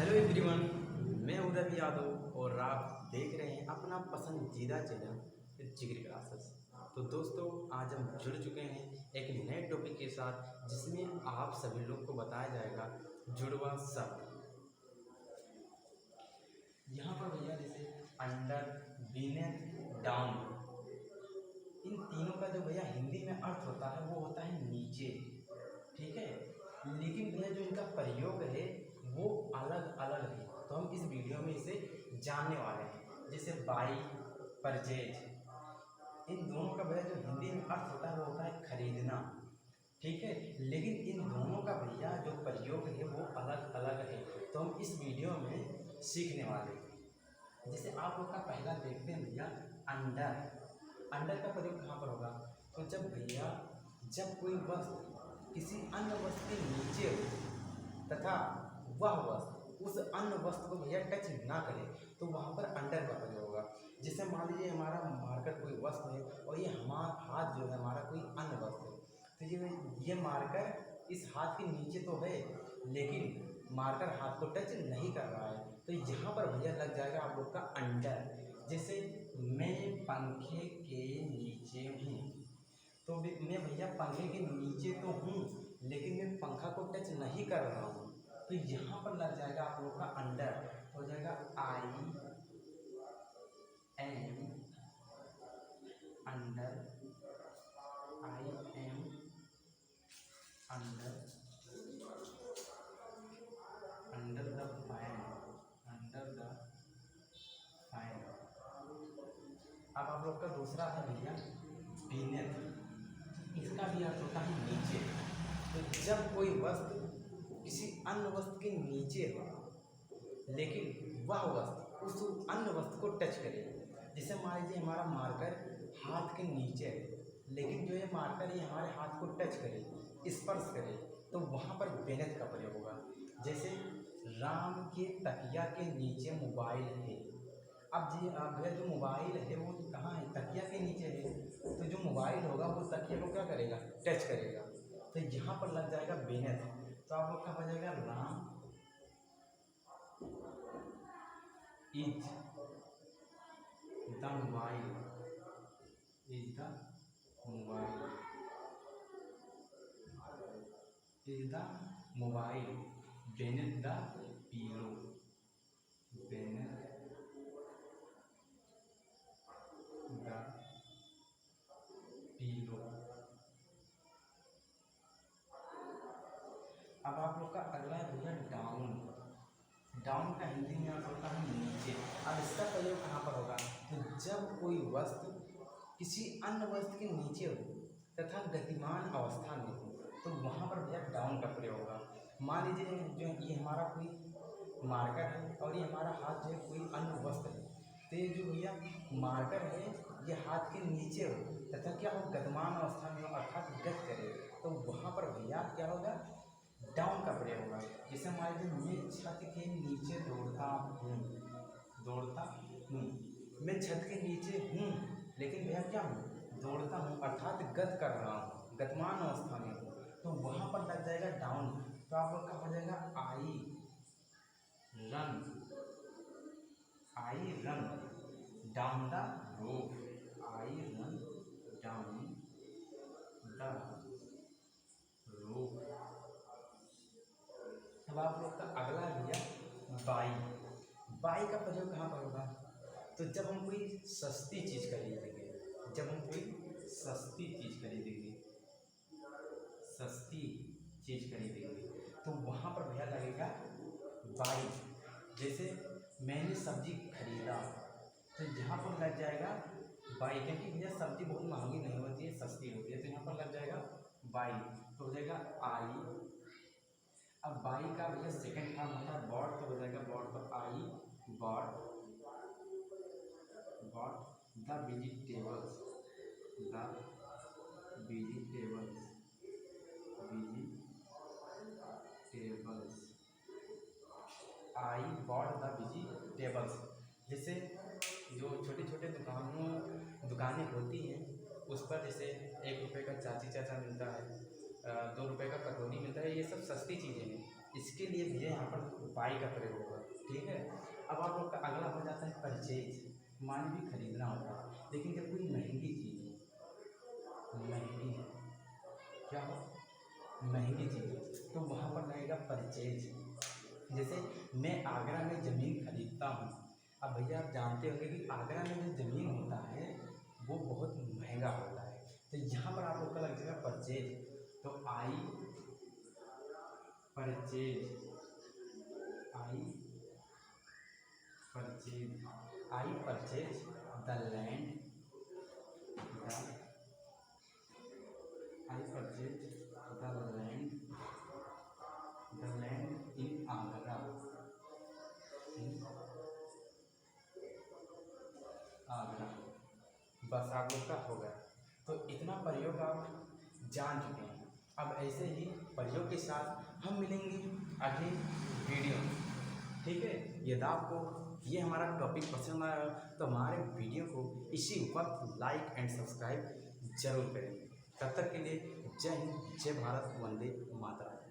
Hello everyone, मैं हूं रवि यादव और आप देख रहे हैं अपना पसंदीदा चैनल जिगरी क्लासेस। तो दोस्तों, आज हम जुड़ चुके हैं एक नए टॉपिक के साथ जिसमें आप सभी लोग को बताया जाएगा जुड़वा शब्द। यहाँ पर भैया जैसे अंडर, बीनेथ, डाउन, इन तीनों का जो भैया हिंदी में अर्थ होता है वो होता है नीचे, ठीक है। लेकिन भैया जो इनका प्रयोग है वो अलग अलग है, तो हम इस वीडियो में इसे जानने वाले हैं। जैसे बाई, परचेज, इन दोनों का भैया जो हिंदी में अर्थ होता है वो होता है खरीदना, ठीक है। लेकिन इन दोनों का भैया जो प्रयोग है वो अलग अलग है, तो हम इस वीडियो में सीखने वाले हैं। जैसे आप लोग का पहला देखते हैं भैया अंडर। अंडर का प्रयोग कहाँ पर होगा? तो जब भैया जब कोई वस्तु किसी अन्य वस्तु के नीचे हो तथा वह वस्तु उस अन्य वस्तु को भैया टच ना करे तो वहाँ पर अंडर का प्रयोग होगा। जैसे मान लीजिए हमारा मार्कर कोई वस्तु है और ये हमारा हाथ जो है हमारा कोई अन्य वस्तु है, तो ये मार्कर इस हाथ के नीचे तो है लेकिन मार्कर हाथ को टच नहीं कर रहा है, तो यहाँ पर भैया लग जाएगा आप लोग का अंडर। जैसे मैं पंखे के नीचे हूँ, तो मैं भैया पंखे के नीचे तो हूँ लेकिन मैं पंखा को टच नहीं कर रहा हूँ, तो यहाँ पर लग जाएगा आप लोग का अंडर। हो जाएगा I am under, I am under, under the fan, under the fan. अब आप लोग का दूसरा है भैया बीनेथ। इसका भी अर्थ होता है नीचे। तो जब कोई वस्तु किसी अन्य वस्तु के नीचे हो लेकिन वह वस्तु उस अन्य वस्तु को टच करे, जैसे मान लीजिए हमारा मार्कर हाथ के नीचे है लेकिन जो ये मार्कर ये हमारे हाथ को टच करे, स्पर्श करे, तो वहाँ पर बेनेथ का प्रयोग होगा। जैसे राम के तकिया के नीचे मोबाइल है। अब भैया जो मोबाइल है वो कहाँ है? तकिया के नीचे है, तो जो मोबाइल होगा वो तकिया को क्या करेगा? टच करेगा, तो यहाँ पर लग जाएगा बेनेथ। तो आप लोग का हो जाएगा Ram is the mobile, is the mobile, is the mobile, beneath the pillow, beneath the pillow. अब आप लोग का अगला है भैया डाउन। डाउन का हिंदी में अर्थ होता है नीचे। अब इसका प्रयोग कहाँ पर होगा? तो जब कोई वस्तु किसी अन्य वस्तु के नीचे हो तथा गतिमान अवस्था में हो तो वहाँ पर भैया डाउन का प्रयोग होगा। मान लीजिए जो ये हमारा कोई मार्कर है और ये हमारा हाथ जो है कोई अन्य वस्तु है, तो ये जो भैया मार्कर है ये हाथ के नीचे हो तथा क्या हो? गतिमान अवस्था में हो अर्थात गति करे, तो वहाँ पर भैया क्या होगा? डाउन का प्रयोग होगा। जैसे मान लीजिए मैं छत के नीचे दौड़ता हूँ, दौड़ता हूँ, मैं छत के नीचे हूँ लेकिन भैया क्या हूँ? दौड़ता हूँ अर्थात गति कर रहा हूँ, गतिमान अवस्था में हूँ, तो वहाँ पर लग जाएगा डाउन। तो आप लोग का हो जाएगा I run, I run down the road, I run down the road. अब आप लोग का अगला भैया बाई। बाई का प्रयोग कहाँ पर होगा? तो जब हम कोई सस्ती चीज़ खरीदेंगे, जब हम कोई सस्ती चीज़ खरीदेंगे, सस्ती चीज़ खरीदेंगे तो वहाँ पर भैया लगेगा बाई। जैसे मैंने सब्जी खरीदा तो यहाँ पर लग जाएगा बाई, क्योंकि भैया सब्जी बहुत महंगी नहीं होती है, सस्ती होती है, तो यहाँ पर लग जाएगा बाई। तो हो जाएगा आई। अब बाई का भैया सेकंड फॉर्म होता है बॉट, तो हो जाएगा बॉट, तो I bought, bought the vegetables, the vegetables, vegetables, I bought the vegetables. जैसे जो छोटे छोटे दुकानें होती हैं उस पर जैसे 1 रुपये का चाची चाचा मिलता है, 2 रुपये का कटोरी मिलता है, ये सब सस्ती चीज़ें हैं, इसके लिए भैया यहाँ पर उपाय का प्रयोग होगा। ठीक है, अब आप लोग का अगला हो जाता है परचेज। मान भी खरीदना होता है, लेकिन जब कोई महंगी चीज़ हो, महंगी क्या हो, महंगी चीज़ हो, तो वहाँ पर लगेगा परचेज। जैसे मैं आगरा में ज़मीन खरीदता हूँ। अब भैया आप जानते होंगे कि आगरा में जो ज़मीन होता है वो बहुत महंगा होता है, तो यहाँ पर आप लोग का लग जाएगा परचेज। तो I purchase, I purchase, I purchase the land, I purchase the land in Agra, in Agra. बस आप लोग का हो गया। तो इतना प्रयोग आप जान चुके हैं। अब ऐसे ही प्रयोग के साथ हम मिलेंगे अगले वीडियो में। ठीक है, यदि आपको ये हमारा टॉपिक पसंद आया तो हमारे वीडियो को इसी वक्त लाइक एंड सब्सक्राइब जरूर करें। तब तक के लिए जय हिंद, जय भारत, वंदे मातरम।